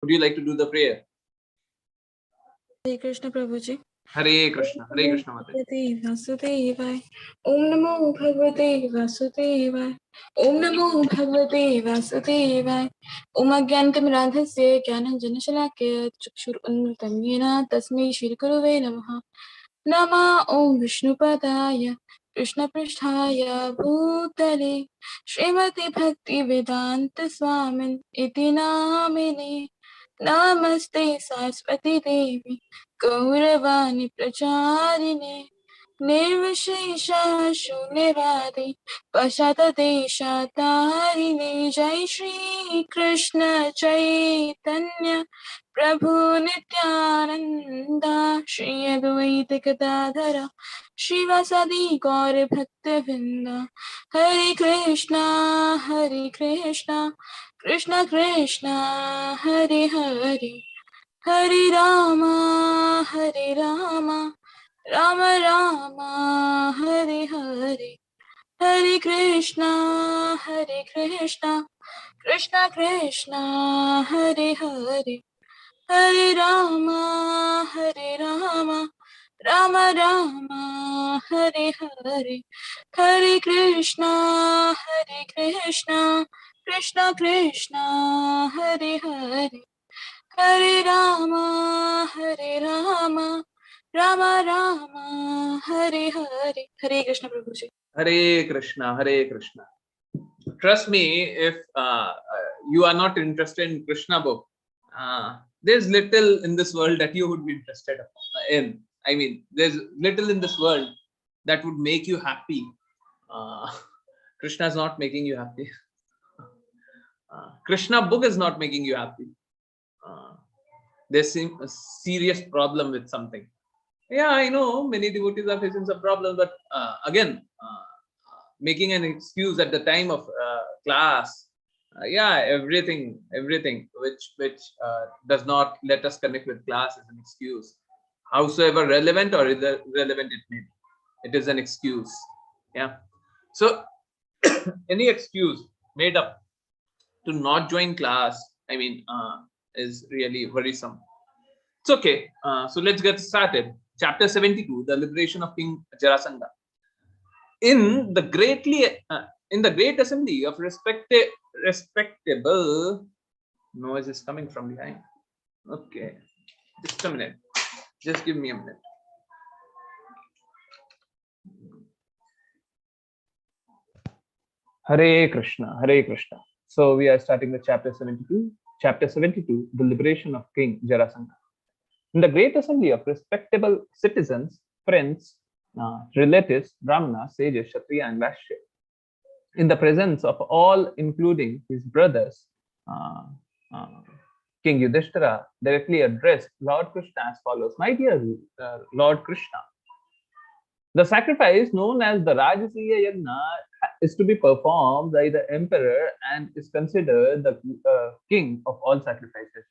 would you like to do the prayer? Hare Krishna Prabhuji. Hare Krishna Mataji. Bhagavate Vasudevaya. Om Namo Bhagavate Vasudevaya. Om Namo Bhagavate Vasudevaya. Om Agyantimirandhasya Gyananjana Shalakya Chakshur Unmritam Yena Tasmai Shri Gurave Namaha. Nama Om Vishnupadaya Krishna Pristhaya Bhutale Srimati Bhakti Vedanta Swamin Iti Namine. Namaste Saraswati Devi Gauravani Pracharine Nirvishesha Shunyavadi Pasada Desha Tarine Jai Shri Krishna Chaitanya Prabhu Nityananda Shri Advaita Gadadhara Shivasadi Gauri Bhaktivinda Hare Krishna Krishna Krishna Hare Hare Hare Rama Rama Rama Hare Hare Hare Krishna Krishna Krishna Hare Hare Hare Rama Rama Rama Hare Hare Hare Krishna Krishna Krishna Hare Hare Hare Rama Rama Rama Hare Hare Hare Krishna Prabhuji. Hare Krishna Hare Krishna. Trust me, if you are not interested in Krishna book, there's little in this world that you would be interested in. I mean, there's little in this world that would make you happy. Krishna is not making you happy. Krishna book is not making you happy. There's a serious problem with something. Yeah, I know many devotees are facing some problem, but again, making an excuse at the time of class, yeah, everything which does not let us connect with class is an excuse. Howsoever relevant or irrelevant it may be, it is an excuse. Yeah. So any excuse made up to not join class, I mean, is really worrisome. It's okay. So let's get started. Chapter 72, the liberation of King Jarasandha. In the great assembly of respectable noise is coming from behind. Okay, just a minute. Just give me a minute. Hare Krishna, Hare Krishna. So we are starting with chapter 72. Chapter 72, the liberation of King Jarasandha. In the great assembly of respectable citizens, friends, relatives, brahmanas, sages, kshatriya, and vaishya, in the presence of all, including his brothers, King Yudhishthira directly addressed Lord Krishna as follows: My dear Lord Krishna, the sacrifice known as the Rajasuya Yagna is to be performed by the emperor and is considered the king of all sacrifices.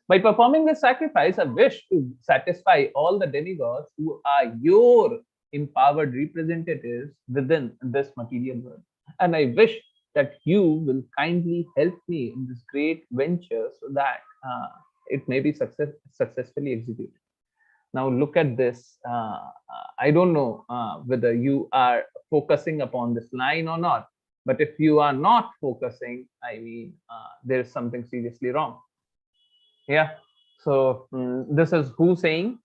By performing this sacrifice, I wish to satisfy all the demigods who are your empowered representatives within this material world. And I wish that you will kindly help me in this great venture so that it may be successfully executed. Now look at this. I don't know whether you are focusing upon this line or not, but if you are not focusing, I mean, there is something seriously wrong. Yeah. So this is who saying?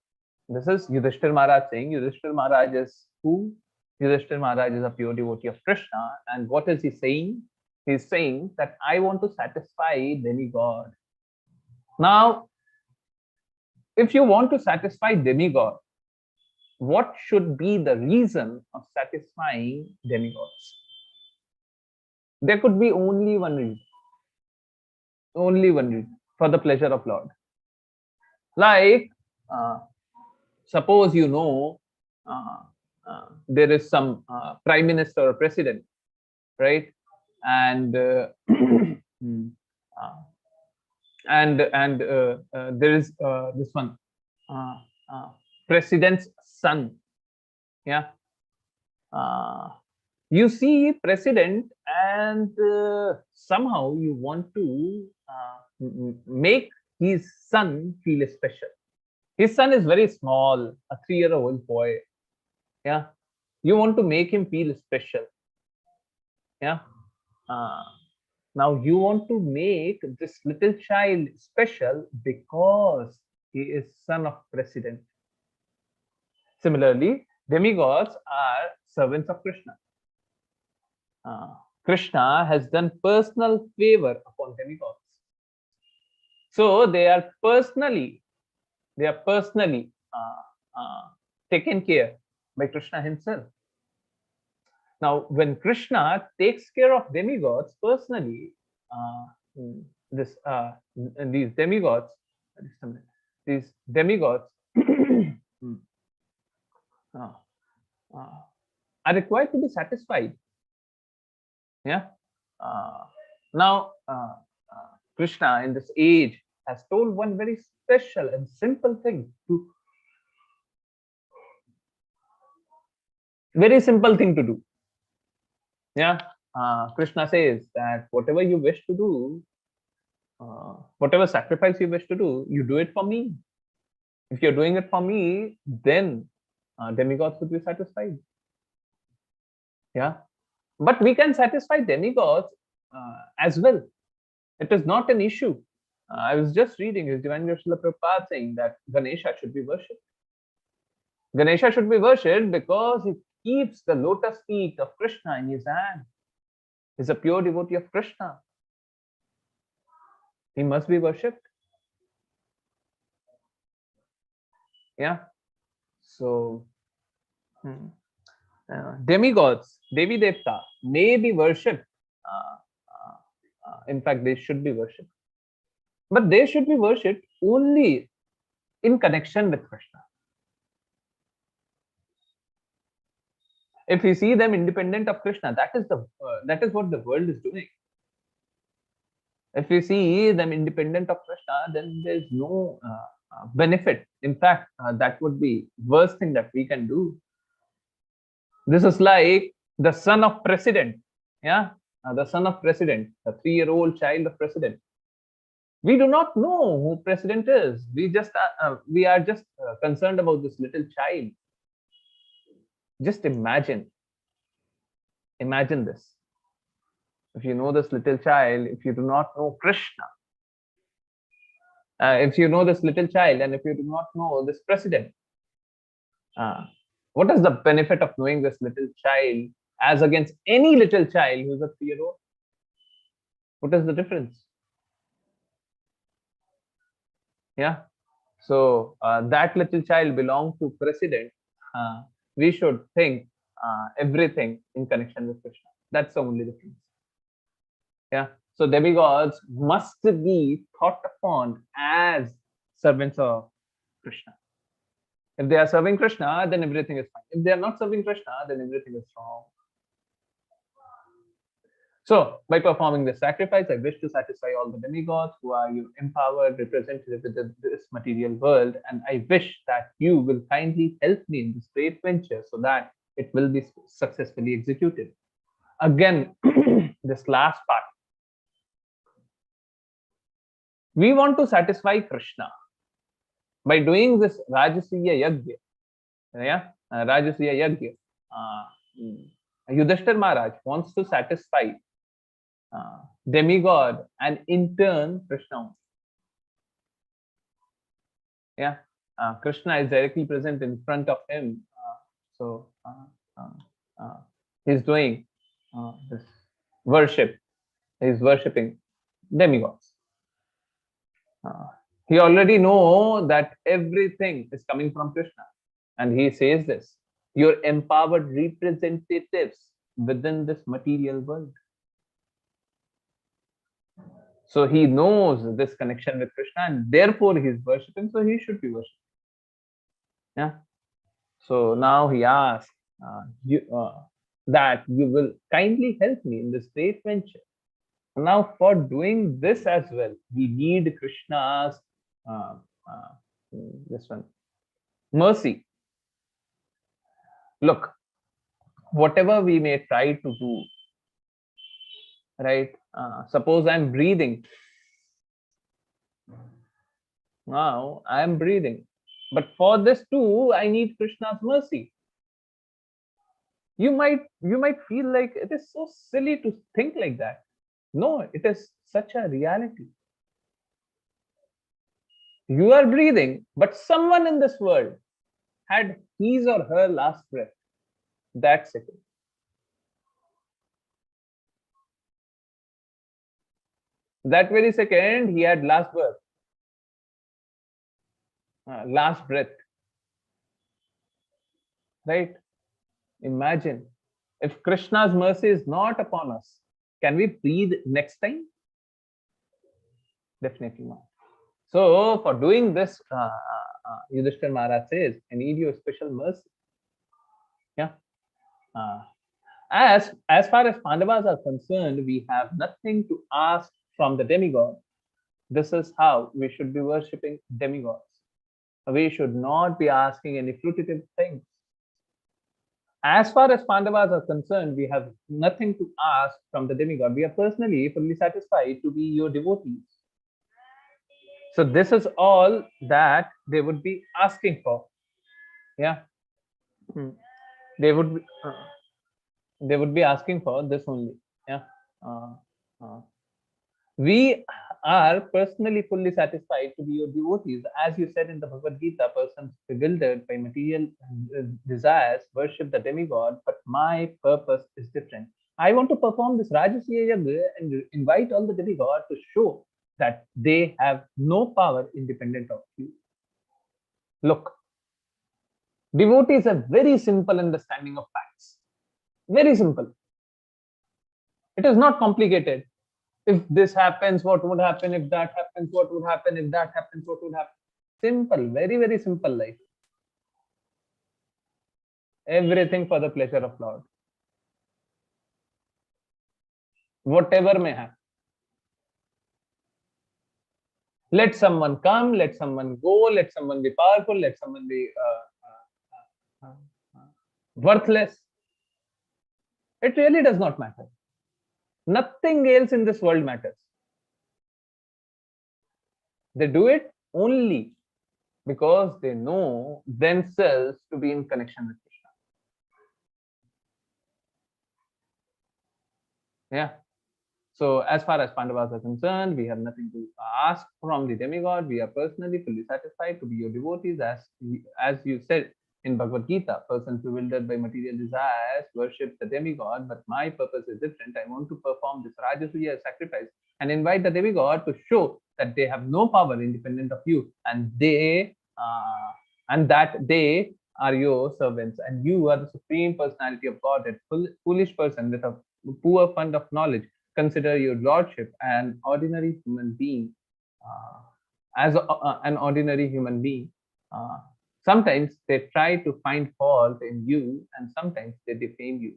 This is Yudhishthir Maharaj saying. Yudhishthir Maharaj is who? Yudhishthir Maharaj is a pure devotee of Krishna. And what is he saying? He's saying that I want to satisfy demigod. Now, if you want to satisfy demigod, what should be the reason of satisfying demigods? There could be only one reason. Only one reason. For the pleasure of Lord. Like, suppose you know there is some prime minister or president, right? And there is this one president's son. Yeah. You see president and somehow you want to make his son feel special. His son is very small, a 3-year-old boy. Yeah, you want to make him feel special. Yeah. Uh, Now you want to make this little child special because he is son of president. Similarly, demigods are servants of Krishna. Uh, Krishna has done personal favor upon demigods. So they are personally taken care by Krishna himself. Now, when Krishna takes care of demigods personally, uh, mm, this these demigods, just a minute, these demigods mm, uh, uh, are required to be satisfied. Yeah. Uh, now, Krishna in this age has told one very special and simple thing to very simple thing to do. Yeah. Krishna says that whatever you wish to do, whatever sacrifice you wish to do, you do it for me. If you're doing it for me, then demigods would be satisfied. Yeah, but we can satisfy demigods as well. It is not an issue. I was just reading His Divine Grace Srila Prabhupada saying that Ganesha should be worshipped. Ganesha should be worshipped because he keeps the lotus feet of Krishna in his hand. He's a pure devotee of Krishna. He must be worshipped. Yeah. So, demigods, Devi Devta, may be worshipped. In fact, they should be worshipped. But they should be worshipped only in connection with Krishna. If we see them independent of Krishna, that is what the world is doing. If we see them independent of Krishna, then there's no benefit. In fact, that would be worst thing that we can do. This is like the son of president. Yeah, the son of president, the 3-year-old child of president. We do not know who president is. We are just concerned about this little child. Just imagine this. If you know this little child, if you do not know Krishna, if you know this little child, and if you do not know this president, uh, what is the benefit of knowing this little child as against any little child who's a 3-year-old? What is the difference? Yeah. So that little child belongs to president. We should think everything in connection with Krishna. That's the only difference. Yeah. So demigods must be thought upon as servants of Krishna. If they are serving Krishna, then everything is fine. If they are not serving Krishna, then everything is wrong. So, by performing this sacrifice, I wish to satisfy all the demigods who are you empowered, represented within this material world, and I wish that you will kindly help me in this great venture so that it will be successfully executed. Again, this last part. We want to satisfy Krishna by doing this Rajasiya Yajna. Yeah, Rajasiya Yajna. Yudhishthir Maharaj wants to satisfy demigod and in turn Krishna. Yeah, Krishna is directly present in front of him, so he's doing this worship. He's worshipping demigods. He already know that everything is coming from Krishna, and he says this: "You're empowered representatives within this material world." So he knows this connection with Krishna, and therefore he is worshipping. So he should be worshipped. Yeah. So now he asks that you will kindly help me in this great venture. Now, for doing this as well, we need Krishna's uh, uh, this one mercy. Look, whatever we may try to do, right? Suppose I'm breathing. Now I am breathing. But for this too, I need Krishna's mercy. You might feel like it is so silly to think like that. No, it is such a reality. You are breathing, but someone in this world had his or her last breath that second. That very second, he had last breath, right? Imagine if Krishna's mercy is not upon us, can we breathe next time? Definitely not. So, for doing this, Yudhishthir Maharaj says, I need your special mercy. Yeah. Uh, as far as Pandavas are concerned, we have nothing to ask from the demigod. This is how we should be worshipping demigods. We should not be asking any fruitive things. As far as Pandavas are concerned, we have nothing to ask from the demigod. We are personally fully satisfied to be your devotees. So this is all that they would be asking for. Yeah. Hmm. They would be, asking for this only. Yeah. Uh, uh, we are personally fully satisfied to be your devotees. As you said in the Bhagavad Gita, persons bewildered by material desires worship the demigod, but my purpose is different. I want to perform this Rajasiya Yagya and invite all the demigods to show that they have no power independent of you. Look, devotees have very simple understanding of facts. Very simple. It is not complicated. If this happens, what would happen? If that happens, what would happen? If that happens, what would happen? Simple, very, very simple life. Everything for the pleasure of Lord. Whatever may happen. Let someone come, let someone go, let someone be powerful, let someone be worthless. It really does not matter. Nothing else in this world matters. They do it only because they know themselves to be in connection with Krishna. Yeah. So, as far as Pandavas are concerned, we have nothing to ask from the demigod. We are personally fully satisfied to be your devotees, as you said in Bhagavad Gita. Persons bewildered by material desires worship the demigod, but my purpose is different. I want to perform this Rajasuya sacrifice and invite the demigod to show that they have no power independent of you, and that they are your servants, and you are the supreme personality of God. That foolish person with a poor fund of knowledge, consider your lordship an ordinary human being. As an ordinary human being, uh, sometimes they try to find fault in you, and sometimes they defame you.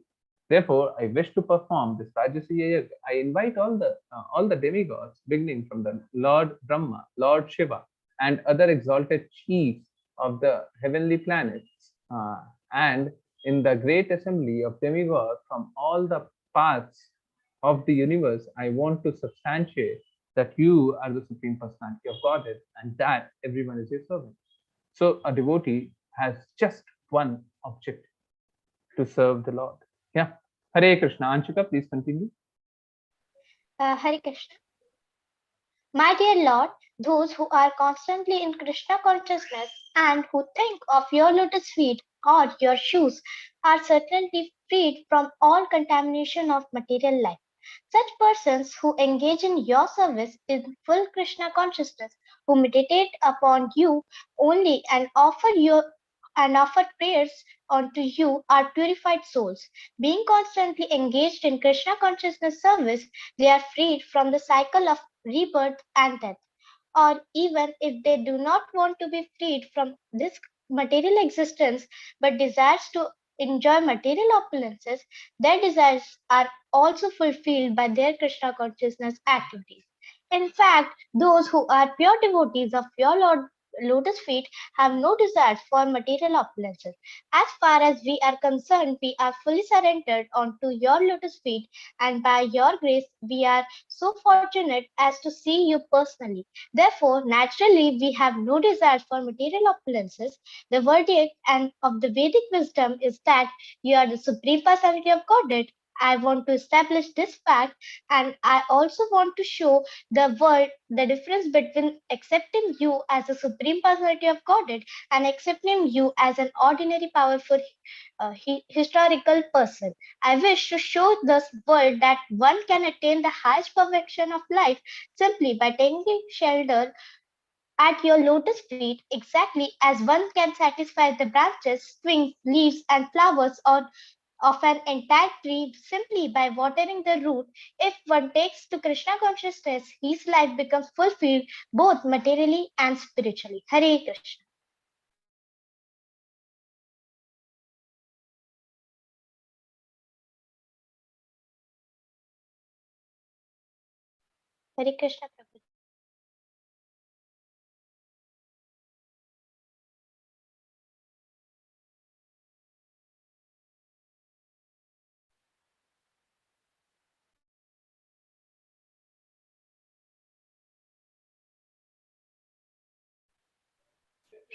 Therefore, I wish to perform this Rajasuya Yaga. I invite all the demigods, beginning from the Lord Brahma, Lord Shiva, and other exalted chiefs of the heavenly planets, and in the great assembly of demigods from all the paths of the universe, I want to substantiate that you are the supreme personality of Godhead and that everyone is your servant. So a devotee has just one object, to serve the Lord. Yeah. Hare Krishna. Anshika, please continue. Hare Krishna. My dear Lord, those who are constantly in Krishna consciousness and who think of your lotus feet or your shoes are certainly freed from all contamination of material life. Such persons who engage in your service in full Krishna consciousness, who meditate upon you only and offer prayers unto you are purified souls. Being constantly engaged in Krishna consciousness service, they are freed from the cycle of rebirth and death. Or even if they do not want to be freed from this material existence but desires to enjoy material opulences, their desires are also fulfilled by their Krishna consciousness activities. In fact, those who are pure devotees of your Lord lotus feet have no desire for material opulences. As far as we are concerned, we are fully surrendered onto your lotus feet, and by your grace, we are so fortunate as to see you personally. Therefore, naturally, we have no desire for material opulences. The verdict and of the Vedic wisdom is that you are the supreme personality of Godhead. I want to establish this fact, and I also want to show the world the difference between accepting you as a supreme personality of Godhead and accepting you as an ordinary, powerful, historical person. I wish to show this world that one can attain the highest perfection of life simply by taking shelter at your lotus feet, exactly as one can satisfy the branches, twigs, leaves, and flowers of an entire tree simply by watering the root. If one takes to Krishna consciousness, his life becomes fulfilled both materially and spiritually. Hare Krishna. Hare Krishna Prabhu.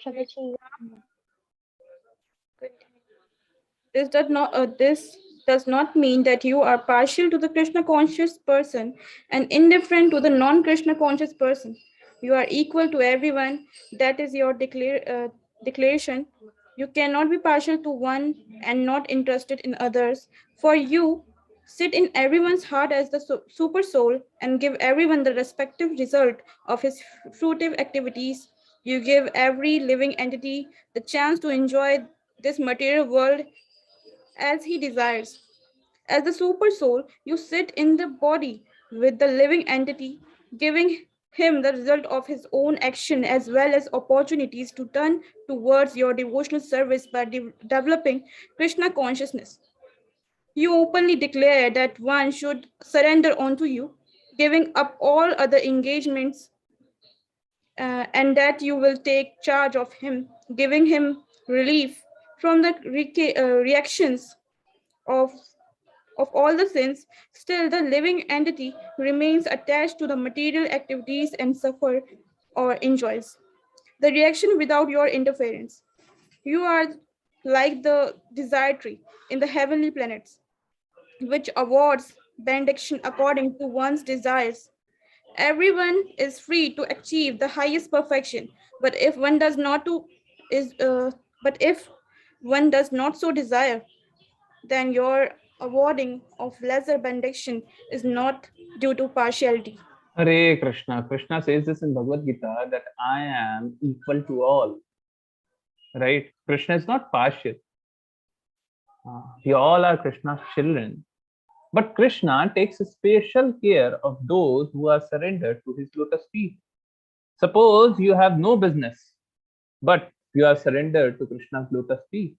Prabhuji. This does not mean that you are partial to the Krishna conscious person and indifferent to the non-Krishna conscious person. You are equal to everyone. That is your declaration. You cannot be partial to one and not interested in others. For you, sit in everyone's heart as the super soul and give everyone the respective result of his fruitive activities. You give every living entity the chance to enjoy this material world as he desires. As the super soul, you sit in the body with the living entity, giving him the result of his own action as well as opportunities to turn towards your devotional service by developing Krishna consciousness. You openly declare that one should surrender onto you, giving up all other engagements, and that you will take charge of him, giving him relief from the reactions of all the sins. Still the living entity remains attached to the material activities and suffer or enjoys the reaction without your interference. You are like the desire tree in the heavenly planets, which awards benediction according to one's desires. Everyone is free to achieve the highest perfection, but if one does not to is but if one does not so desire, then your awarding of lesser benediction is not due to partiality. Hare Krishna. Krishna says this in Bhagavad Gita that I am equal to all. Right? Krishna is not partial. We all are Krishna's children. But Krishna takes special care of those who are surrendered to his lotus feet. Suppose you have no business, but you are surrendered to Krishna's lotus feet.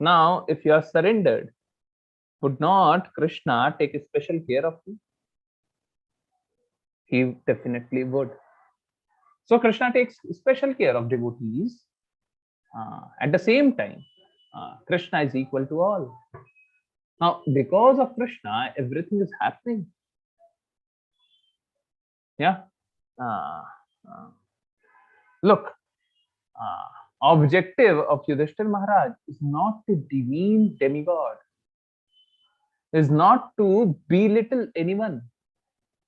Now, if you are surrendered, would not Krishna take special care of you? He definitely would. So, Krishna takes special care of devotees. At the same time, Krishna is equal to all. Now, because of Krishna, everything is happening. Yeah. Uh, uh, Look, objective of Yudhishthir Maharaj is not to demean demigod, is not to belittle anyone.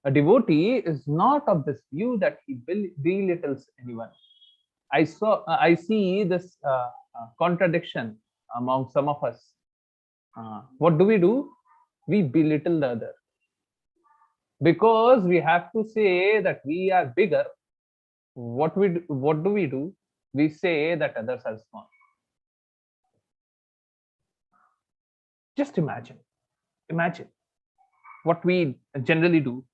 A devotee is not of this view that he belittles anyone. I see this contradiction among some of us. What do? We belittle the other because we have to say that we are bigger. What do? We say that others are small. Just imagine what we generally do.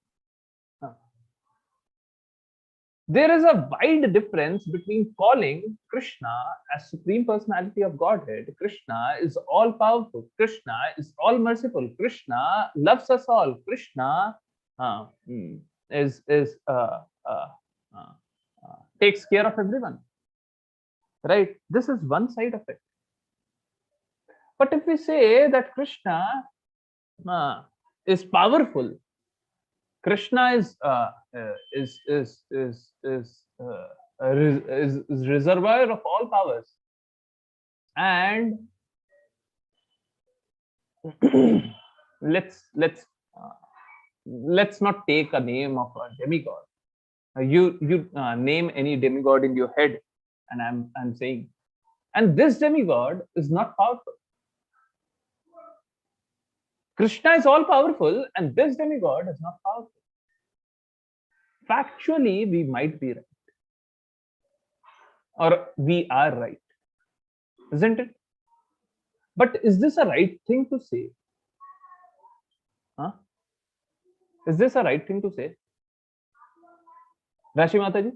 There is a wide difference between calling Krishna as Supreme Personality of Godhead. Krishna is all powerful. Krishna is all merciful. Krishna loves us all. Krishna uh, mm, is takes care of everyone, right? This is one side of it. But if we say that Krishna is powerful, Krishna is reservoir of all powers, and let's not take a name of a demigod. You name any demigod in your head, and I'm saying, and this demigod is not powerful. Krishna is all powerful, and this demigod is not powerful. Factually, we might be right, or we are right, isn't it? But is this a right thing to say? Huh? Is this a right thing to say? Rashi Mataji?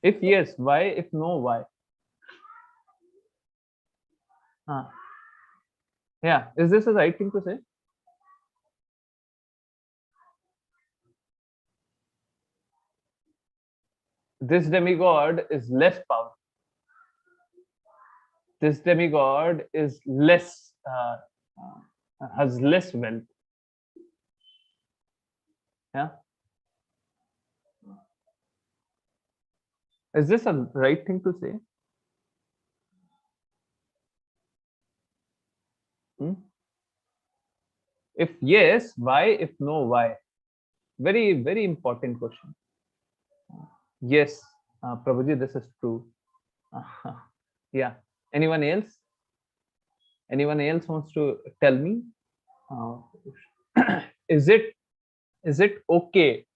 If yes, why? If no, why? Yeah, is this a right thing to say? This demigod is less powerful. This demigod is less, has less wealth. Yeah. Is this a right thing to say? If yes, why? If no, why? Very, very important question. Yes, Prabhuji, this is true. Yeah. Anyone else? Anyone else wants to tell me? Is it okay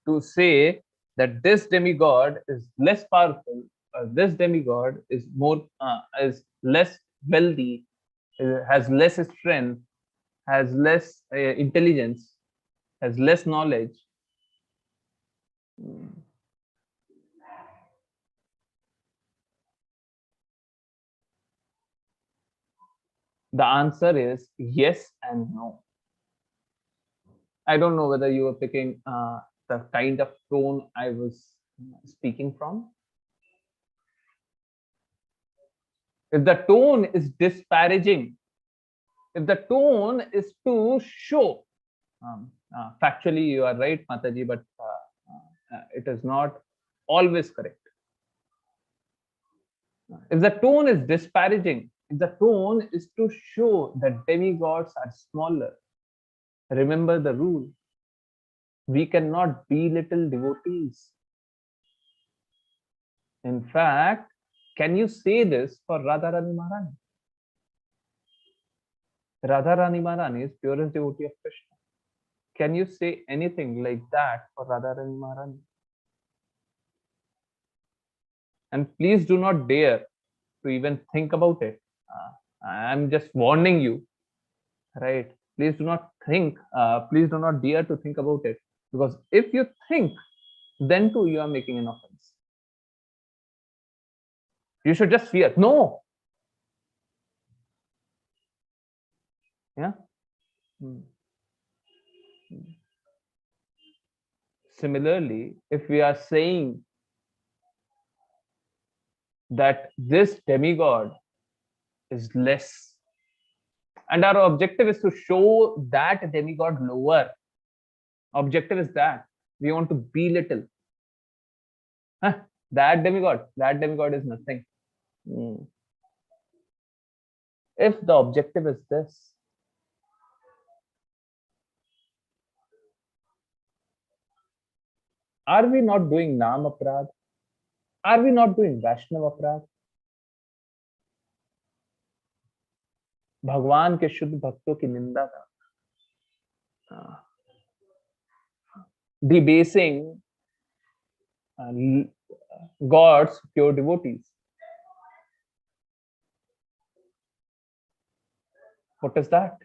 to say that this demigod is less powerful, or this demigod is less wealthy, has less strength, has less intelligence, has less knowledge? The answer is yes and no. I don't know whether you were picking the kind of tone I was speaking from. If the tone is disparaging, if the tone is to show, factually you are right, Mataji, but it is not always correct. If the tone is disparaging, if the tone is to show that demigods are smaller, remember the rule: we cannot belittle devotees. In fact, can you say this for Radharani Maharani? Radharani Maharani is purest devotee of Krishna. Can you say anything like that for Radharani Maharani? And please do not dare to even think about it. I'm just warning you, right? Please do not think, please do not dare to think about it, because if you think, then too you are making an offense. You should just fear. No. Yeah. Similarly, if we are saying that this demigod is less, and our objective is to show that demigod lower, objective is that we want to belittle, that demigod is nothing. If the objective is this, are we not doing Nam Aprad? Are we not doing Vaishnav Aprad? भगवान के शुद्ध भक्तों की निंदा का, debasing God's pure devotees. What is that?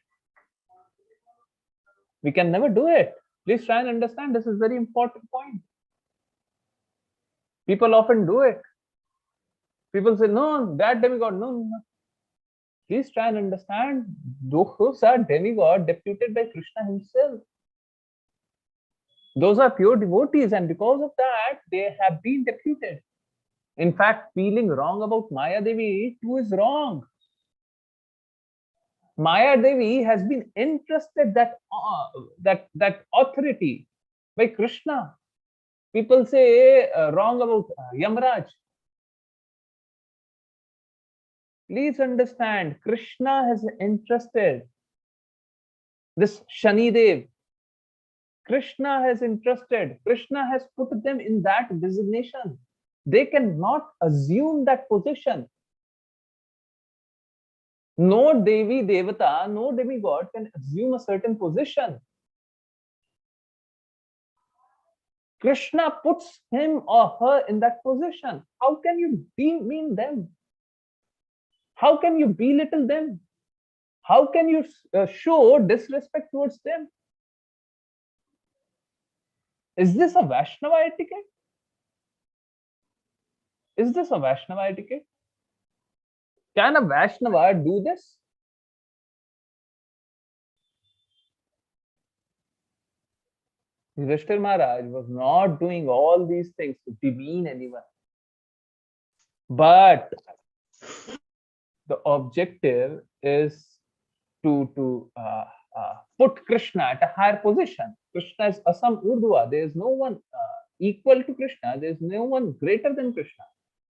We can never do it. Please try and understand. This is very important point. People often do it. People say, no, that demigod, no. Please try and understand. Those are demigods deputed by Krishna himself. Those are pure devotees, and because of that, they have been deputed. In fact, feeling wrong about Maya Devi too is wrong. Maya Devi has been entrusted that authority by Krishna. People say wrong about Yamraj. Please understand, Krishna has entrusted this Shani Dev. Krishna has entrusted. Krishna has put them in that designation. They cannot assume that position. No Devi Devata, no demigod can assume a certain position. Krishna puts him or her in that position. How can you demean them? How can you belittle them? How can you show disrespect towards them? Is this a Vaishnava etiquette? Is this a Vaishnava etiquette? Can a Vaishnava do this? Yudhishthir Maharaj was not doing all these things to demean anyone. But the objective is to put Krishna at a higher position. Krishna is Asam Urdhva. There is no one equal to Krishna. There is no one greater than Krishna.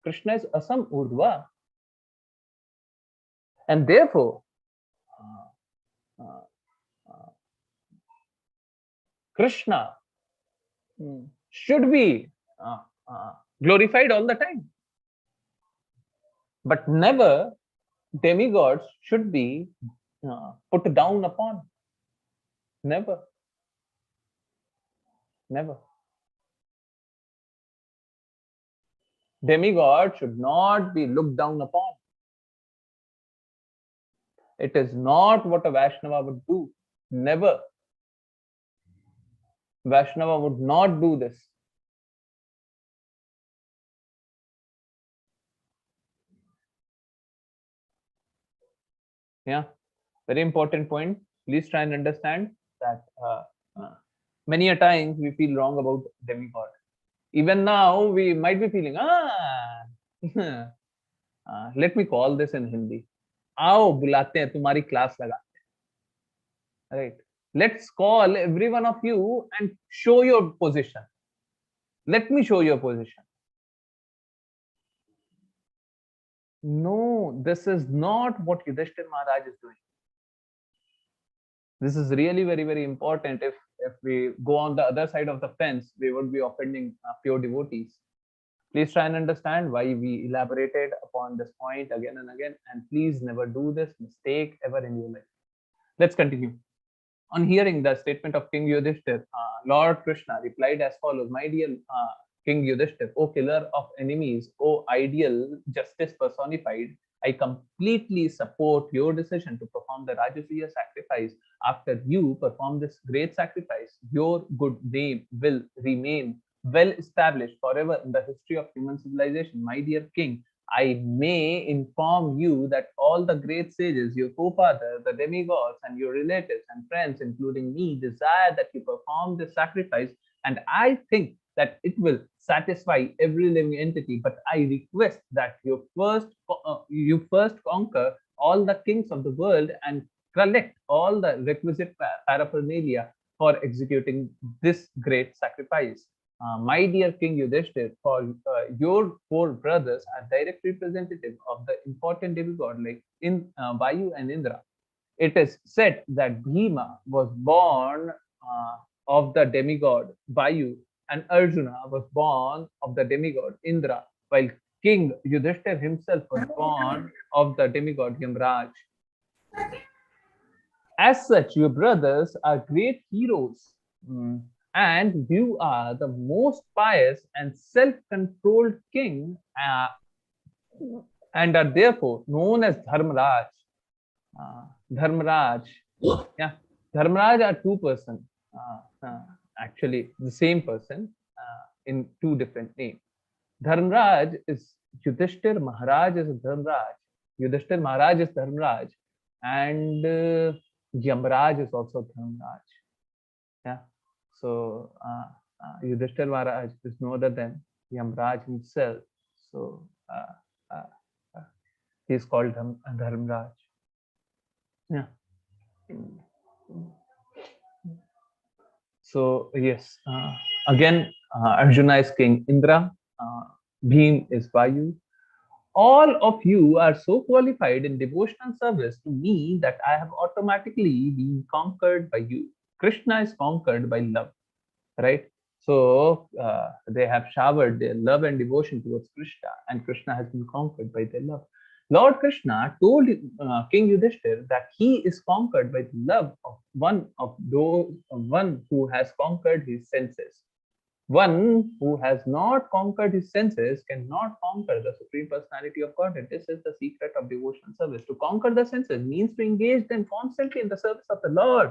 Krishna is Asam Urdhva. And therefore, Krishna should be glorified all the time. But never demigods should be put down upon. Never. Never. Demigod should not be looked down upon. It is not what a Vaishnava would do. Never. Vaishnava would not do this. Yeah, very important point. Please try and understand that many a times we feel wrong about demigod. Even now, we might be feeling, let me call this in Hindi. आओ बुलाते हैं तुम्हारी class लगाते हैं. Right. Let's call every one of you and show your position. Let me show your position. No, this is not what Yudhishthir Maharaj is doing. This is really very, very important. If we go on the other side of the fence, we would be offending pure devotees. Please try and understand why we elaborated upon this point again and again, and please never do this mistake ever in your life. Let's continue. On hearing the statement of King Yudhishthir, Lord Krishna replied as follows: My dear King Yudhishthir, O killer of enemies, O ideal justice personified, I completely support your decision to perform the Rajasuya sacrifice. After you perform this great sacrifice, your good name will remain well established forever in the history of human civilization. My dear King, I may inform you that all the great sages, your forefathers, the demigods, and your relatives and friends, including me, desire that you perform this sacrifice, and I think that it will satisfy every living entity. But I request that you first conquer all the kings of the world and collect all the requisite paraphernalia for executing this great sacrifice. My dear King Yudhishthir, for your four brothers are direct representative of the important demigod like Vayu and Indra. It is said that Bhima was born of the demigod Vayu, and Arjuna was born of the demigod Indra, while King Yudhishthir himself was born of the demigod Yamraj. As such, your brothers are great heroes. And you are the most pious and self-controlled king and are therefore known as Dharmaraj. Dharmaraj. Yeah, Dharmaraj are two persons. Actually, the same person in two different names. Dharmaraj is Yudhishthir Maharaj is Dharmaraj. Yudhishthir Maharaj is Dharmaraj. And Yamraj is also Dharmaraj. Yeah. So Yudhishthir Maharaj is no other than Yamraj himself. So uh, uh, he is called Dharmraj. Yeah. So yes, again, Arjuna is King Indra, Bhim is Vayu. All of you are so qualified in devotional service to me that I have automatically been conquered by you. Krishna is conquered by love, right? So they have showered their love and devotion towards Krishna, and Krishna has been conquered by their love. Lord Krishna told King Yudhishthir that he is conquered by the love of those one who has conquered his senses. One who has not conquered his senses cannot conquer the Supreme Personality of Godhead. This is the secret of devotional service. To conquer the senses means to engage them constantly in the service of the Lord.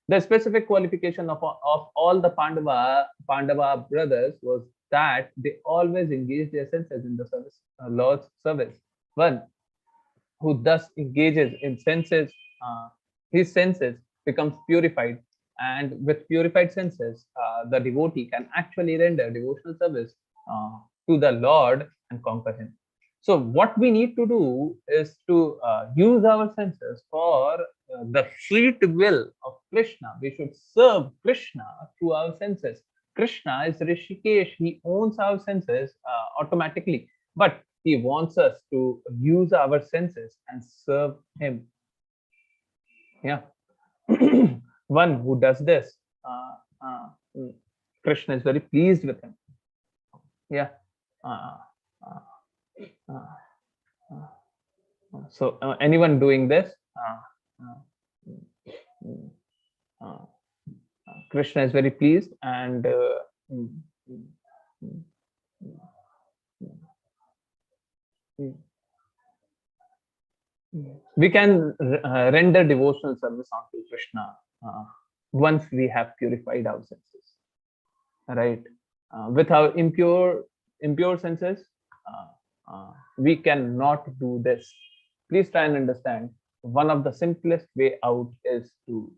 The specific qualification of all the Pandava brothers was that they always engaged their senses in the service, Lord's service. One who thus engages in senses, his senses becomes purified, and with purified senses, the devotee can actually render devotional service to the Lord and conquer him. So, what we need to do is to use our senses for the sweet will of Krishna. We should serve Krishna through our senses. Krishna is Rishikesh, he owns our senses automatically, but he wants us to use our senses and serve him. Yeah. One who does this, Krishna is very pleased with him. Yeah. Uh, uh, uh, so anyone doing this, Krishna is very pleased, and mm, mm, mm, mm, we can render devotional service onto Krishna once we have purified our senses, right? With our impure senses, we cannot do this. Please try and understand. One of the simplest way out is to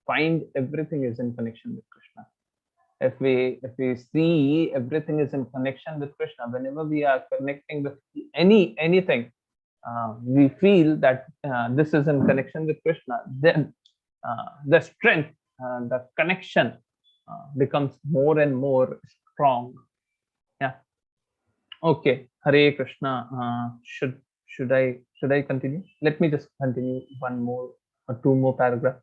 find everything is in connection with Krishna. If we see everything is in connection with Krishna, whenever we are connecting with anything, we feel that this is in connection with Krishna, then the strength, the connection becomes more and more strong. Yeah. Okay. Hare Krishna. Should I continue? Let me just continue one more or two more paragraph.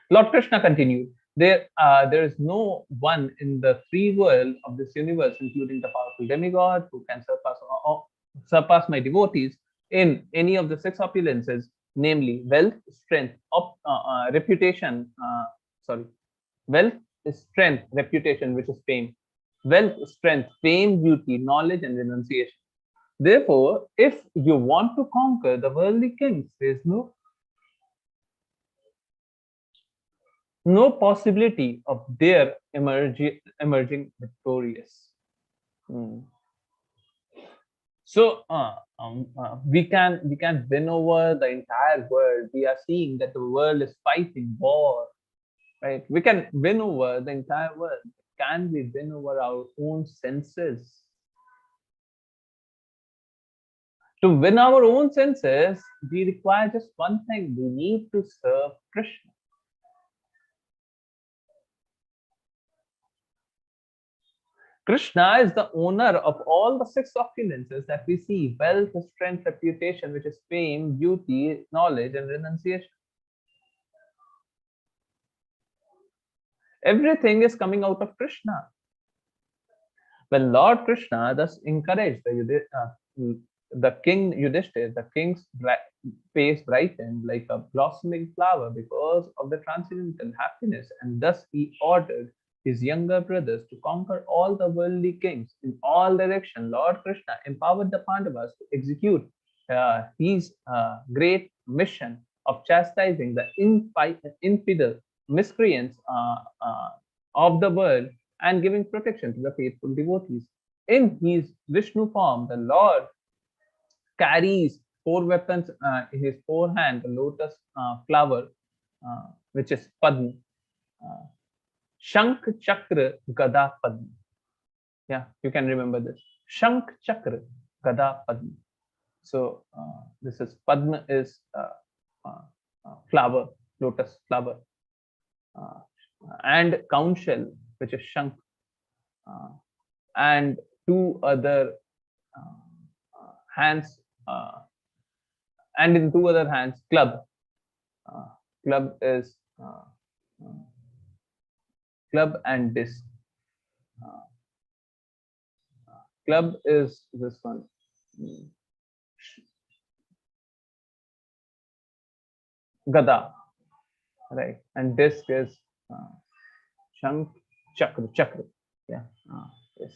Lord Krishna continued. There is no one in the three worlds of this universe, including the powerful demigod, who can surpass my devotees in any of the six opulences, namely wealth, strength, reputation. Sorry, wealth is strength, reputation, which is fame. Wealth, strength, fame, beauty, knowledge, and renunciation. Therefore, if you want to conquer the worldly kings, there is no possibility of their emerging victorious. Hmm. So we can win over the entire world. We are seeing that the world is fighting war, right? We can win over the entire world. Can we win over our own senses? To win our own senses, we require just one thing. We need to serve Krishna. Krishna is the owner of all the six opulences that we see: wealth, strength, reputation, which is fame, beauty, knowledge, and renunciation. Everything is coming out of Krishna. When Lord Krishna thus encouraged the king Yudhishthir, the king's face brightened like a blossoming flower because of the transcendental happiness, and thus he ordered his younger brothers to conquer all the worldly kings in all directions. Lord Krishna empowered the Pandavas to execute his great mission of chastising the infidel miscreants of the world and giving protection to the faithful devotees. In his Vishnu form, the Lord carries four weapons in his forehand: the lotus flower, which is Padma, uh, Shankh, Chakra, Gada, Padma. Yeah, you can remember this. Shankh, Chakra, Gada, Padma. So this is Padma is flower, lotus flower, and conch shell, which is Shankh, and two other hands, and in two other hands, club. Club is club and disc. Club is this one. Gada, right? And disc is Shankh, Chakra. Yeah. Yes.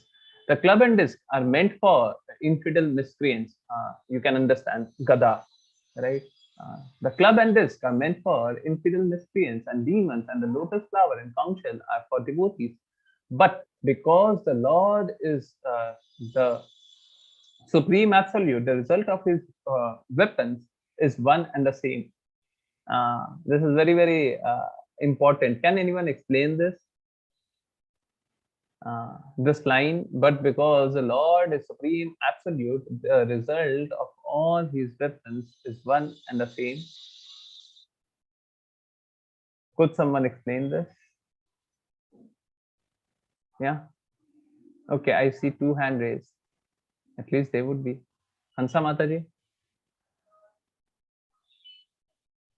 The club and disc are meant for infidel miscreants. You can understand Gada, right? The club and disc are meant for infidel miscreants and demons, and the lotus flower and conch shell are for devotees. But because the Lord is the supreme absolute, the result of his weapons is one and the same. This is very, very important. Can anyone explain this line? But because the Lord is supreme absolute, the result of all his weapons is one and the same. Could someone explain this? Yeah. Okay, I see two hand raised. At least they would be. Hansa Mataji,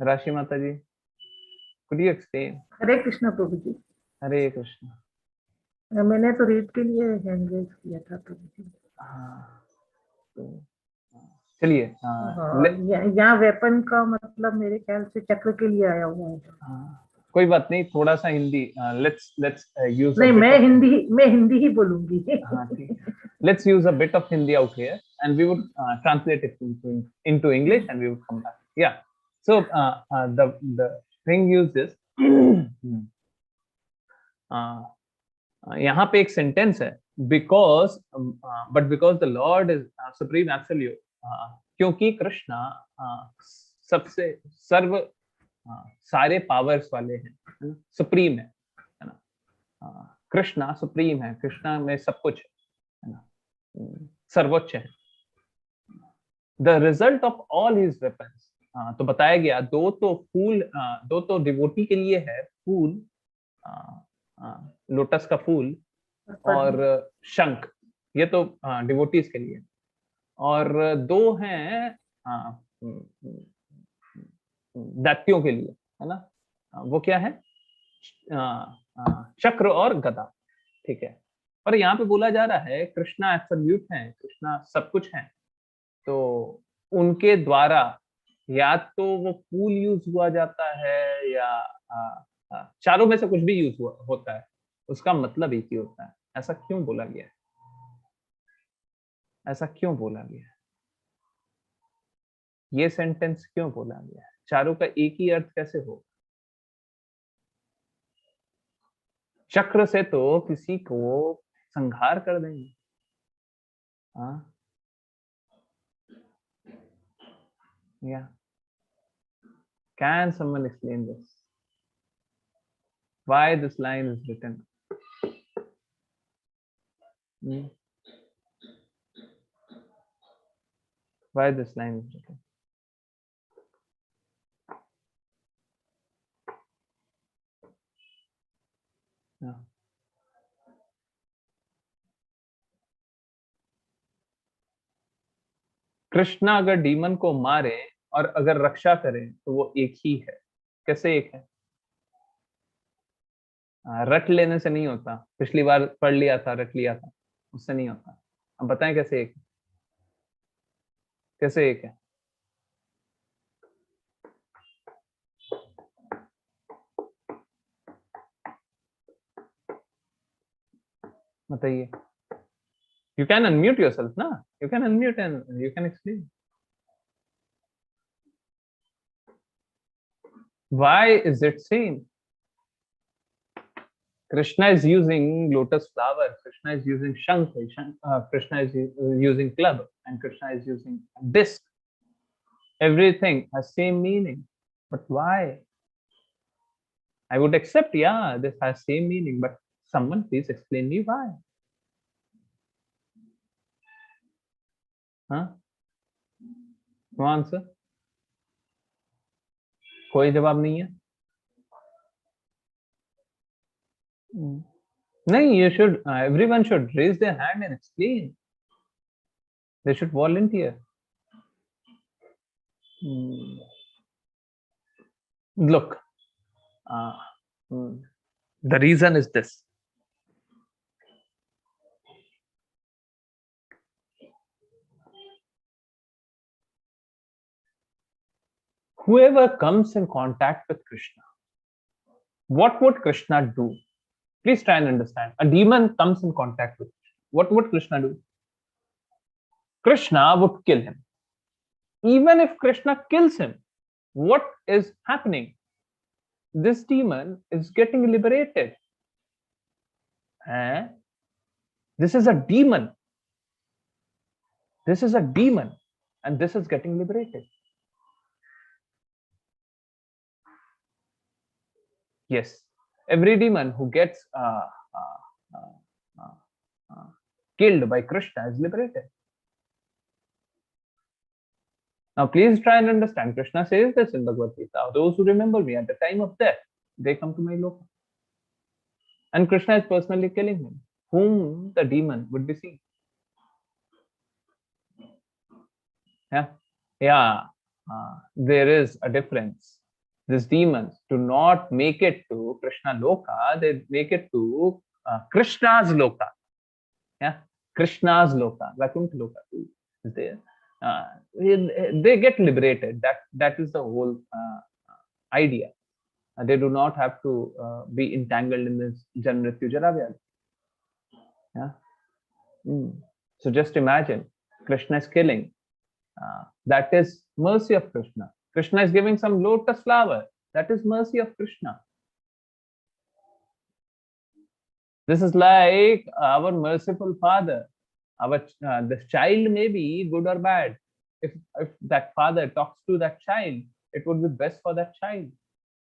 Rashi Mataji, could you explain? Hare Krishna Prabhu ji. Hare Krishna. मैंने तो read के लिए hand raise किया था प्रभु जी। चलिए, यहाँ weapon का मतलब मेरे ख्याल से चक्र के लिए आया हुआ है। कोई बात नहीं, थोड़ा सा हिंदी let's use नहीं, मैं हिंदी ही बोलूंगी। Let's use a bit of Hindi out here, and we would translate it into English, and we would come back. Yeah. So the thing used is यहाँ पे एक सेंटेंस है, because the Lord is supreme absolute, क्योंकि कृष्णा सबसे सर्व सारे powers वाले हैं, supreme है ना, कृष्णा सुप्रीम है, कृष्णा में सब कुछ है ना, सर्वोच्च है। The result of all his weapons, तो बताया गया दो तो डिवोटी के लिए है फूल, लोटस का फूल, और शंख, ये तो डिवोटीज के लिए, और दो हैं दैत्यों के लिए, है ना, वो क्या है, चक्र और गदा, ठीक है। और यहाँ पे बोला जा रहा है कृष्णा एब्सोल्यूट है, कृष्णा सब कुछ है, तो उनके द्वारा या तो वो फूल यूज हुआ जाता है या चारों में से कुछ भी यूज होता है, उसका मतलब एक ही होता है। ऐसा क्यों बोला गया है? ऐसा क्यों बोला गया है? ये सेंटेंस क्यों बोला गया है? चारों का एक ही अर्थ कैसे हो? चक्र से तो किसी को संहार कर देंगे। हाँ, yeah. Can someone explain this? Why this line is written? Why this line is written? Yeah. Krishna अगर डीमन को मारे और अगर रक्षा करे तो वो एक ही है। कैसे एक है? रट लेने से नहीं होता, पिछली बार पढ़ लिया था, रट लिया था, उससे नहीं होता। अब बताएं कैसे एक है? कैसे एक है? बताइए। You can unmute yourself, na? You can unmute and you can explain. Why is it same? Krishna is using lotus flower, Krishna is using shankh, Krishna is using club, and Krishna is using disc. Everything has same meaning. But why? I would accept, yeah, this has same meaning, but someone please explain me why. Huh? No answer? कोई जवाब नहीं है? नहीं, you should, everyone should raise their hand and explain. They should volunteer. Look, the reason is this. Whoever comes in contact with Krishna, what would Krishna do? Please try and understand. A demon comes in contact with Krishna. What would Krishna do? Krishna would kill him. Even if Krishna kills him, what is happening? This demon is getting liberated. This is a demon. This is a demon, and this is getting liberated. Yes, every demon who gets killed by Krishna is liberated. Now, please try and understand. Krishna says this in Bhagavad Gita. Those who remember me at the time of death, they come to my loka. And Krishna is personally killing him, whom the demon would be seeing. Yeah, there is a difference. These demons do not make it to Krishna loka, they make it to Krishna's loka. Yeah, Krishna's loka, Vaikuntha loka is there. They get liberated. That is the whole idea. They do not have to be entangled in this Janmrityu Jara. Yeah. So just imagine, Krishna is killing. That is mercy of Krishna. Krishna is giving some lotus flower. That is mercy of Krishna. This is like our merciful father. The child may be good or bad. If that father talks to that child, it would be best for that child.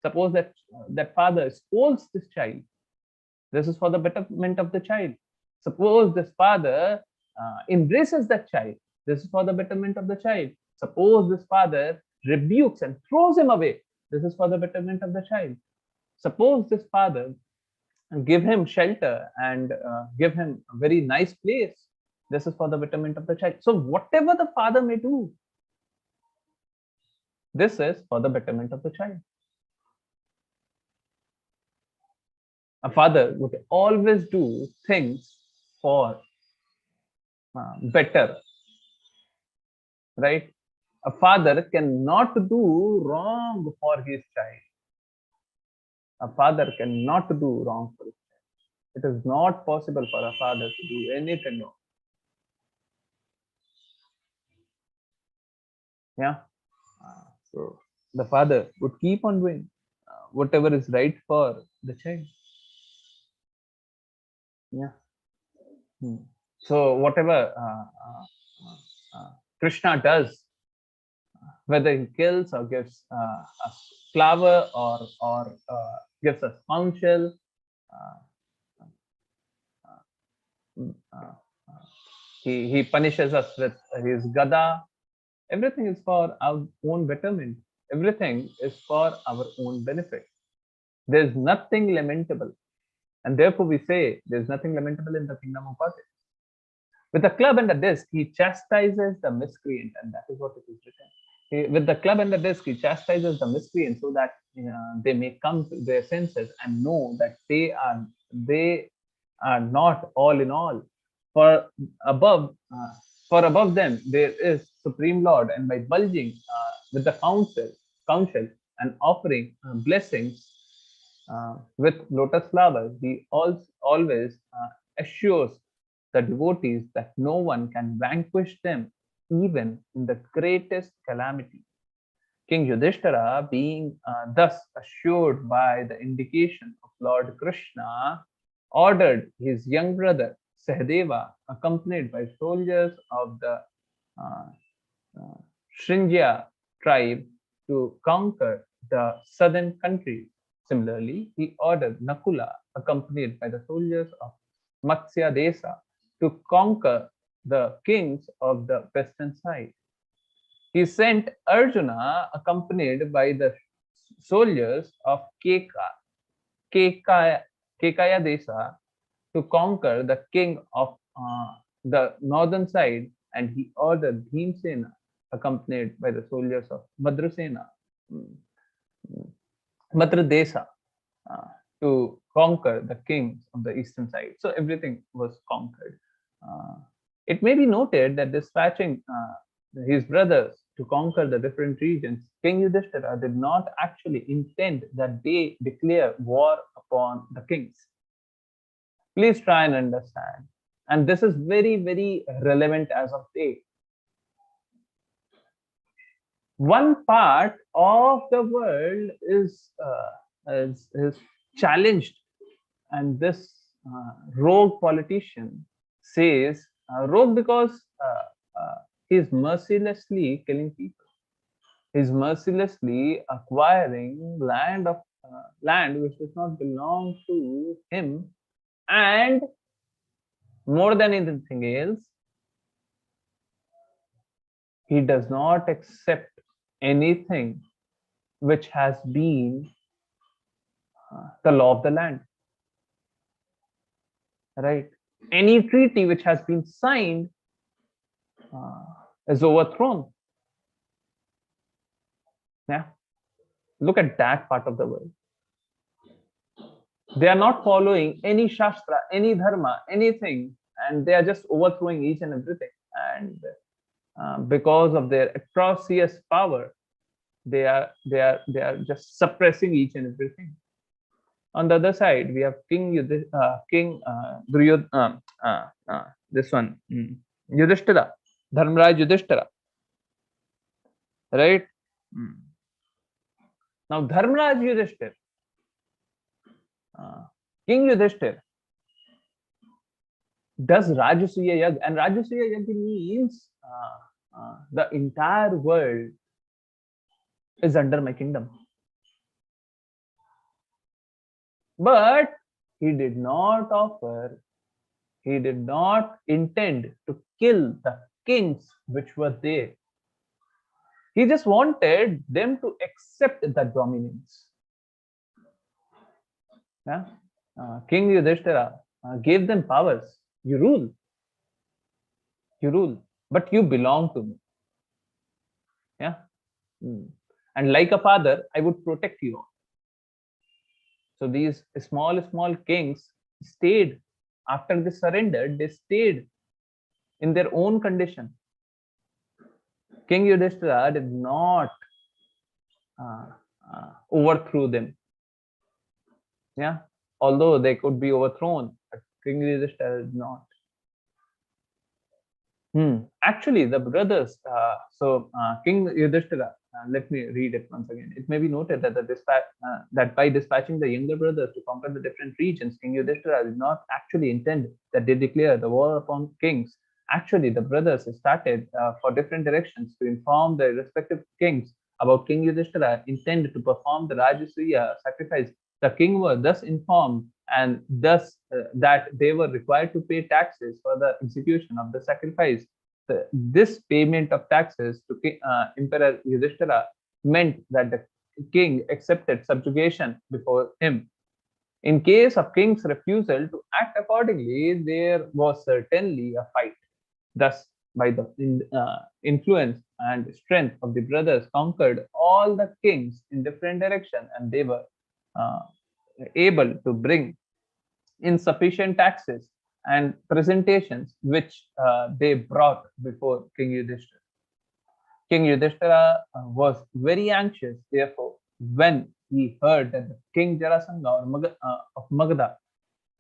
Suppose that father scolds this child. This is for the betterment of the child. Suppose this father embraces that child. This is for the betterment of the child. Suppose this father rebukes and throws him away. This is for the betterment of the child. Suppose this father give him shelter and give him a very nice place. This is for the betterment of the child. So whatever the father may do, this is for the betterment of the child. A father would always do things for better, right? A father cannot do wrong for his child. A father cannot do wrong for his child. It is not possible for a father to do anything wrong. Yeah. So the father would keep on doing whatever is right for the child. Yeah. So whatever Krishna does, whether he kills or gives us flower or gives us counsel, he punishes us with his gada. Everything is for our own betterment. Everything is for our own benefit. There's nothing lamentable. And therefore we say there's nothing lamentable in the kingdom of God. With a club and a disc, he chastises the miscreant, and that is what it is written. With the club and the disc, he chastises the miscreant so that they may come to their senses and know that they are not all in all. For above them there is Supreme Lord, and by bulging with the counsel and offering blessings with lotus flowers, he always assures the devotees that no one can vanquish them even in the greatest calamity. King Yudhishthira, being thus assured by the indication of Lord Krishna, ordered his young brother Sahadeva, accompanied by soldiers of the Shrinjya tribe, to conquer the southern countries. Similarly, he ordered Nakula, accompanied by the soldiers of Matsya Desa, to conquer the kings of the western side. He sent Arjuna, accompanied by the soldiers of Kekaya, Kekaya Desa, to conquer the king of the northern side, and he ordered Bhimsena, accompanied by the soldiers of Madrasena, Madradesa, to conquer the kings of the eastern side. So everything was conquered. It may be noted that dispatching his brothers to conquer the different regions, King Yudhishthira did not actually intend that they declare war upon the kings. Please try and understand. And this is very, very relevant as of date. One part of the world is challenged, and this rogue politician says rogue because he's mercilessly killing people. He's mercilessly acquiring land which does not belong to him, and more than anything else, he does not accept anything which has been the law of the land. Right? Any treaty which has been signed is overthrown. Yeah. Look at that part of the world. They are not following any shastra, any dharma, anything, and they are just overthrowing each and everything. And because of their atrocious power, they are just suppressing each and everything. On the other side, we have this one, Yudhishthira, Dharmaraj Yudhishthira, right? Now, Dharmaraj Yudhishthira, King Yudhishthira, does Rajasuya Yag, and Rajasuya Yag means the entire world is under my kingdom. But he did not intend to kill the kings which were there. He just wanted them to accept the dominance. Yeah? King Yudhishthira gave them powers. You rule, but you belong to me. Yeah. And like a father, I would protect you all. So these small kings stayed. After they surrendered, they stayed in their own condition. King Yudhishthira did not overthrow them. Yeah, although they could be overthrown, but King Yudhishthira did not. Actually, the brothers. King Yudhishthira. Let me read it once again. It may be noted that that by dispatching the younger brothers to conquer the different regions, King Yudhishthira did not actually intend that they declare the war upon kings. Actually, the brothers started for different directions to inform their respective kings about King Yudhishthira intended to perform the Rajasuya sacrifice. The king was thus informed, and thus that they were required to pay taxes for the execution of the sacrifice. This payment of taxes to Emperor Yudhishthira meant that the king accepted subjugation before him. In case of king's refusal to act accordingly, there was certainly a fight. Thus, by the influence and strength of the brothers, conquered all the kings in different directions, and they were able to bring insufficient taxes and presentations which they brought before King Yudhishthira. King Yudhishthira was very anxious, therefore, when he heard that the King Jarasandha of Magadha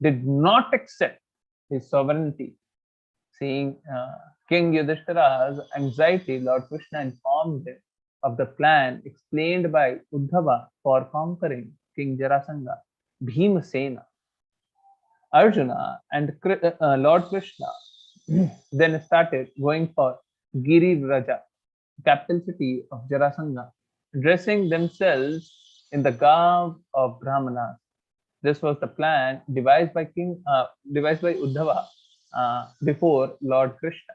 did not accept his sovereignty. Seeing King Yudhishthira's anxiety, Lord Krishna informed him of the plan explained by Uddhava for conquering King Jarasandha, Bhimsena. Arjuna and Lord Krishna then started going for Giri Vraja, capital city of Jarasandha, dressing themselves in the garb of Brahmanas. This was the plan devised by Uddhava before Lord Krishna.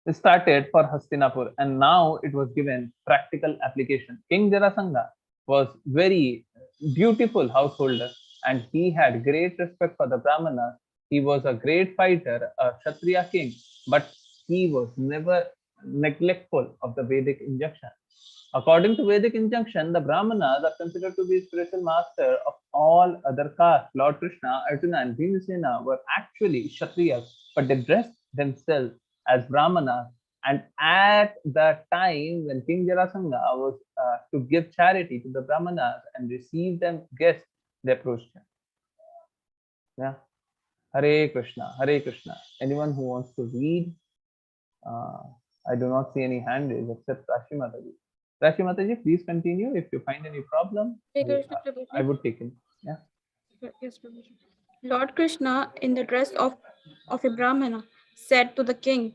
It started for Hastinapur and now it was given practical application. King Jarasandha was very beautiful householder and he had great respect for the Brahmanas. He was a great fighter, a Kshatriya king, but he was never neglectful of the Vedic injunction. According to Vedic injunction, the Brahmanas are considered to be spiritual master of all other castes. Lord Krishna, Arjuna, and Bhimasena were actually Kshatriyas, but they dressed themselves as Brahmanas. And at the time when King Jarasandha was to give charity to the Brahmanas and receive them guests, they approached him. Yeah. Hare Krishna, Hare Krishna. Anyone who wants to read? I do not see any hand raised except Rashi Mataji. Rashi Mataji, please continue. If you find any problem, Hare Krishna, Prabhuji. I would take it. Yeah. Yes, Prabhuji. Lord Krishna, in the dress of a Brahmana, said to the king,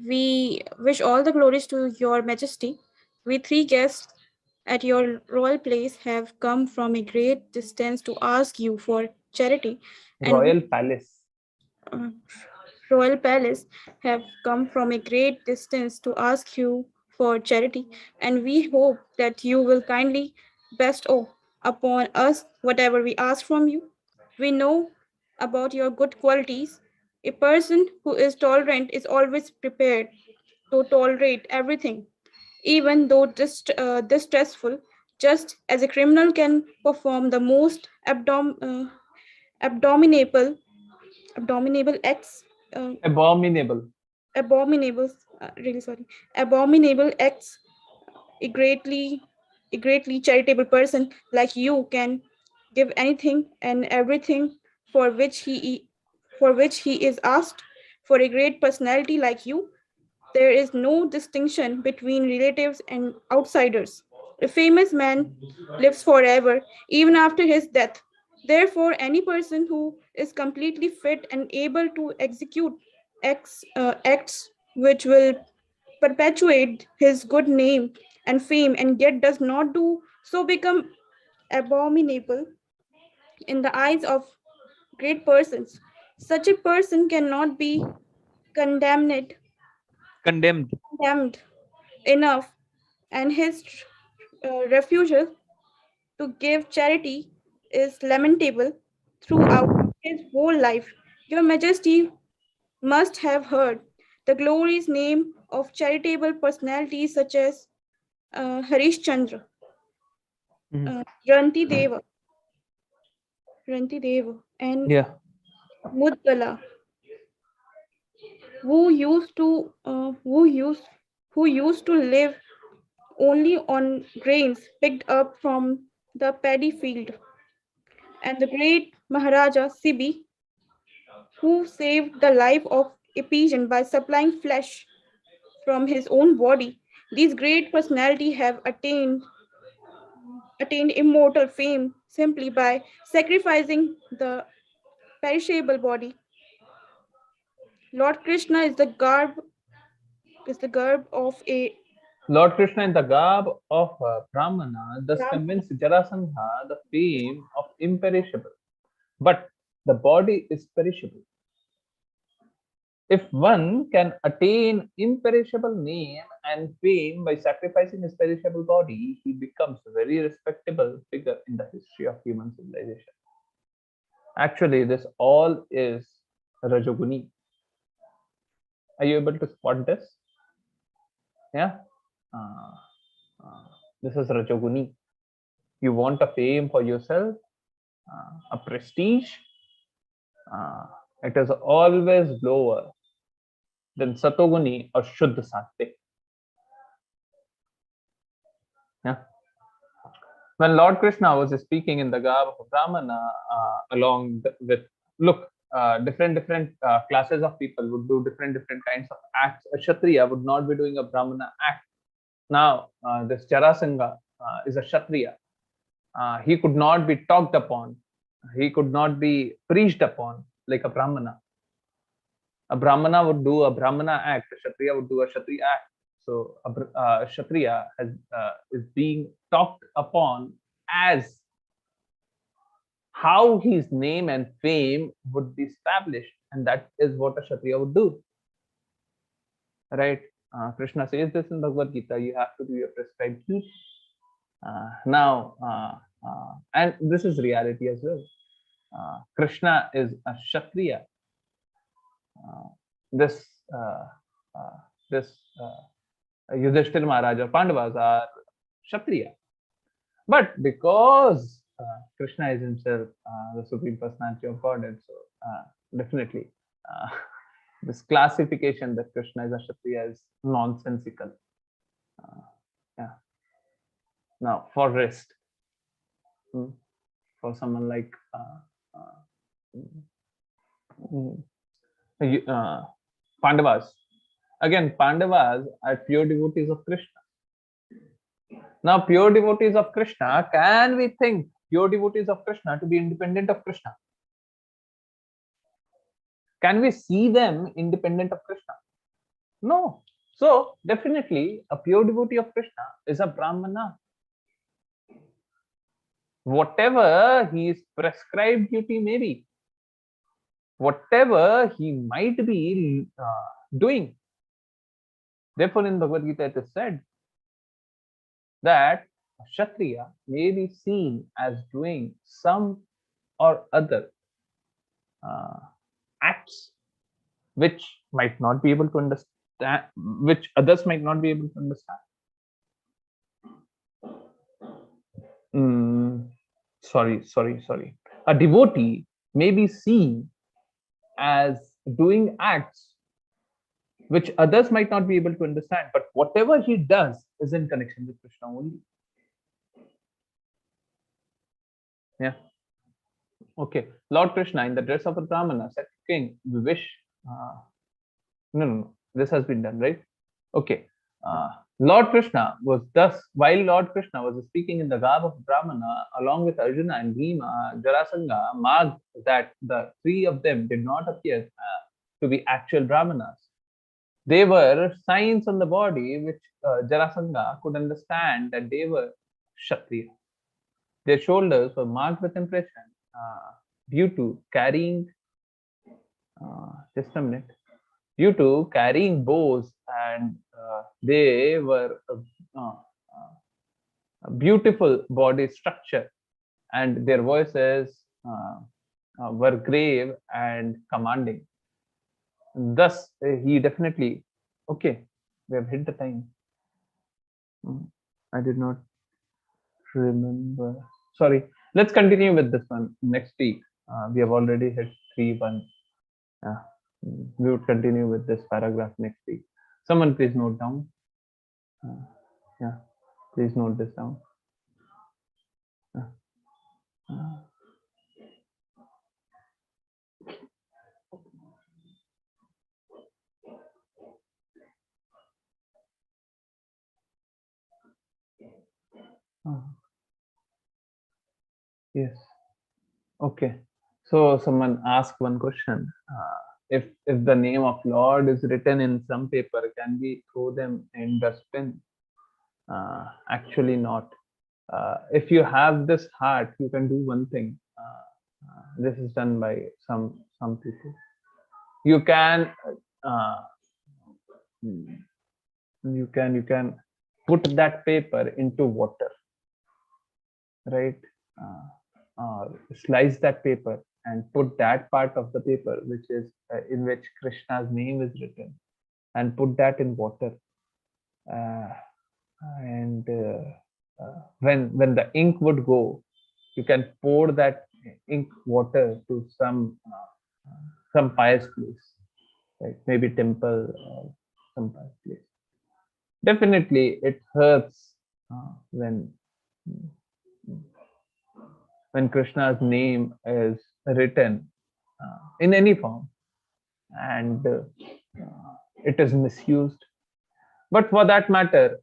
"We wish all the glories to your majesty. We three guests at your royal place have come from a great distance to ask you for charity, and Royal Palace. uh, royal palace have come from a great distance to ask you for charity, and we hope that you will kindly bestow upon us whatever we ask from you. We know about your good qualities. A person who is tolerant is always prepared to tolerate everything, even though distressful, just as a criminal can perform the most abominable abominable acts uh, Abominable. abominable really sorry abominable acts. a greatly a greatly charitable person like you can give anything and everything for which he is asked. For a great personality like you, there is no distinction between relatives and outsiders. A famous man lives forever, even after his death. Therefore, any person who is completely fit and able to execute acts which will perpetuate his good name and fame, and yet does not do so, become abominable in the eyes of great persons. Such a person cannot be condemned Condemned. condemned enough, and his refusal to give charity is lamentable throughout his whole life. Your Majesty must have heard the glorious name of charitable personalities such as Harish Chandra, Mhm. Ranti Deva, Ranti Deva, and Yeah. Mudgala, who used to who used to live only on grains picked up from the paddy field, and the great Maharaja Sibi, who saved the life of a pigeon by supplying flesh from his own body. These great personalities have attained immortal fame simply by sacrificing the perishable body. Lord Krishna is the garb of a Lord Krishna in the garb of Brahmana thus Brahmana. convinced Jarasandha the fame of imperishable. But the body is perishable. If one can attain imperishable name and fame by sacrificing his perishable body, he becomes a very respectable figure in the history of human civilization. Actually, this all is Rajoguni. Are you able to spot this? Yeah. Uh, this is Rajoguni. You want a fame for yourself, a prestige. Uh, it is always lower than Satoguni or Shuddha Sattvic. Yeah. When Lord Krishna was speaking in the garb of a Brahmana, with look, different classes of people would do different kinds of acts. A Kshatriya would not be doing a Brahmana act. Now, this Jarasanga is a Kshatriya. He could not be talked upon. He could not be preached upon like a Brahmana. A Brahmana would do a Brahmana act. A Kshatriya would do a Kshatriya act. So a Kshatriya is being talked upon as how his name and fame would be established, and that is what a Kshatriya would do, right? Krishna says this in Bhagavad Gita: you have to do your prescribed duty. And this is reality as well. Krishna is a Kshatriya. Uh, this uh, this Yudhishthir Maharaj or Pandavas are Kshatriya. But because Krishna is himself the Supreme Personality of Godhead, so definitely uh, this classification that Krishna is a Kshatriya is nonsensical. Yeah. Now, for rest, for someone like Pandavas, again, Pandavas are pure devotees of Krishna. Now, pure devotees of Krishna, can we think pure devotees of Krishna to be independent of Krishna? Can we see them independent of Krishna? No. So, definitely, a pure devotee of Krishna is a Brahmana. Whatever his prescribed duty may be, whatever he might be doing. Therefore, in Bhagavad Gita, it is said that a Kshatriya may be seen as doing some or other acts which might not be able to understand, which others might not be able to understand. Sorry. A devotee may be seen as doing acts which others might not be able to understand, but whatever he does is in connection with Krishna only. Yeah. Okay. Lord Krishna, in the dress of a Brahmana, said, King, we wish. No. This has been done, right? Okay. Lord Krishna was thus, while Lord Krishna was speaking in the garb of Brahmana, along with Arjuna and Bhima, Jarasandha marked that the three of them did not appear to be actual Brahmanas. They were signs on the body which Jarasandha could understand that they were Kshatriya. Their shoulders were marked with impression due to carrying, due to carrying bows, and they were a beautiful body structure, and their voices were grave and commanding. Thus, he definitely, okay, we have hit the time. I did not remember. Sorry, let's continue with this one next week. We have already hit 3:1. We would continue with this paragraph next week. Someone please note down. Yeah, please note this down. Yes. Okay. So someone asked one question. If the name of Lord is written in some paper, can we throw them in dustbin? Actually not. If you have this heart, you can do one thing. This is done by some people. You can put that paper into water, right? Slice that paper and put that part of the paper which is in which Krishna's name is written, and put that in water. And when the ink would go, you can pour that ink water to some pious place, like maybe temple or some pious place. Definitely, it hurts when Krishna's name is written in any form, and it is misused. But for that matter,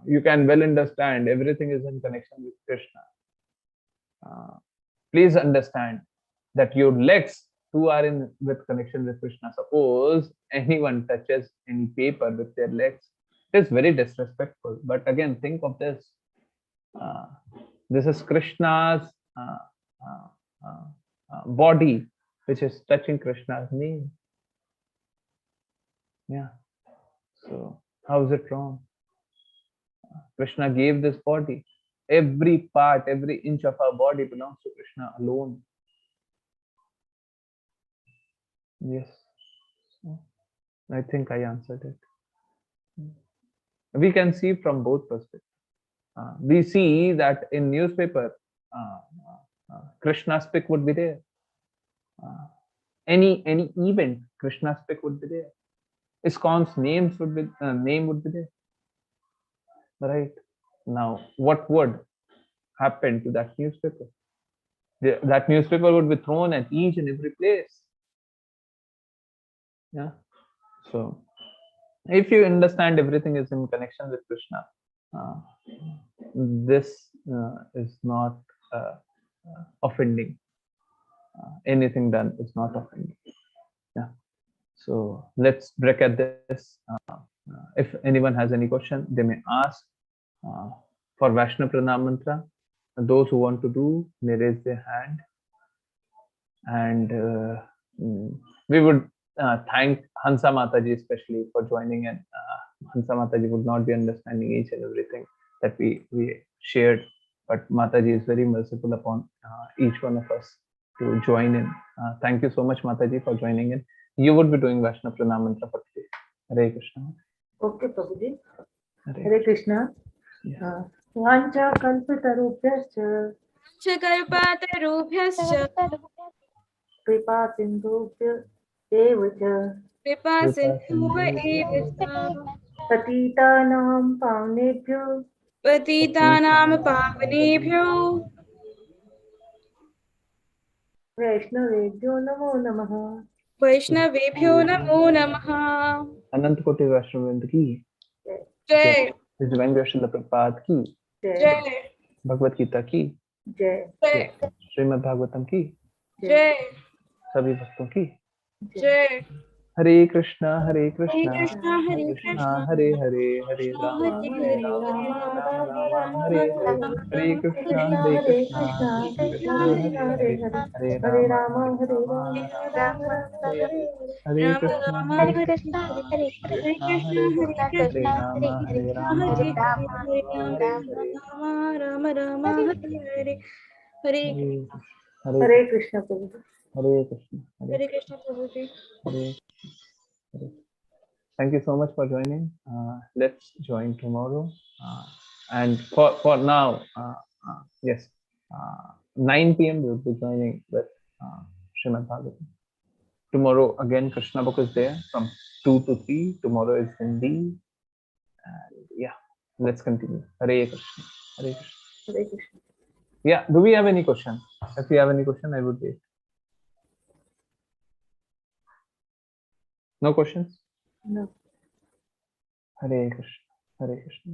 you can well understand everything is in connection with Krishna. Please understand that your legs too are in with connection with Krishna. Suppose anyone touches any paper with their legs, it is very disrespectful. But again, think of this: This is Krishna's uh, uh, body, which is touching Krishna's name. Yeah. So how is it wrong? Krishna gave this body. Every part, every inch of our body belongs to Krishna alone. Yes. So, I think I answered it. We can see from both perspectives. We see that in newspaper, Krishna's pic would be there. Any event, Krishna's pic would be there. ISKCON's name would be there. Right now, what would happen to that newspaper? That newspaper would be thrown at each and every place. Yeah. So, if you understand everything is in connection with Krishna, this is not offending. Anything done is not offending. Yeah. So let's break at this. If anyone has any question, they may ask. For Vaishnav Pranam Mantra, those who want to do may raise their hand, and we would thank Hansa Mataji especially for joining, and Hansa Mataji would not be understanding each and everything that we shared, but Mataji is very merciful upon each one of us to join in. Thank you so much, Mataji, for joining in. You would be doing Vaishnav Pranam Mantra for today. Hare Krishna. Okay, Prabhuji. Hare Krishna. Yeah. Vancha kalpatarubhyascha Kalpatarubyascha kripa sindhubhya eva cha kripa sindhuva eva cha patitanam pavnebhyo patitanam pavanebhyo vaishnavebhyo namo namaha. वैष्णवेभ्यो नमो नमः. अनंत कोटि वैष्णववृंद की जय Divine Srila Prabhupada की जय भगवत गीता की जय जय श्रीमद् भागवतम की जय सभी भक्तों की जय. हरे कृष्णा हरे कृष्णा हरे कृष्णा कृष्णा हरे हरे हरे राम हरे राम हरे राम राम हरे हरे हरे कृष्णा हरे कृष्णा कृष्णा हरे हरे हरे राम हरे राम कृष्णा राम हरे हरे कृष्णा हरे हरे कृष्णा कृष्णा हरे हरे हरे हरे कृष्णा राम हरे राम राम हरे हरे राम राम हरे हरे हरे हरे कृष्ण प्रभु. हरे कृष्ण हरे कृष्ण प्रभु जी. Hare Hare. Thank you so much for joining. Let's join tomorrow. And for now, yes, 9 p.m. we'll be joining with Srimad Bhagavatam. Tomorrow again, Krishna book is there from 2 to 3. Tomorrow is Hindi. And yeah, let's continue. Hare Krishna. Hare Krishna. Hare Krishna. Yeah, do we have any question? If you have any question, I would wait. No questions? No. Hare Krishna. Hare Krishna.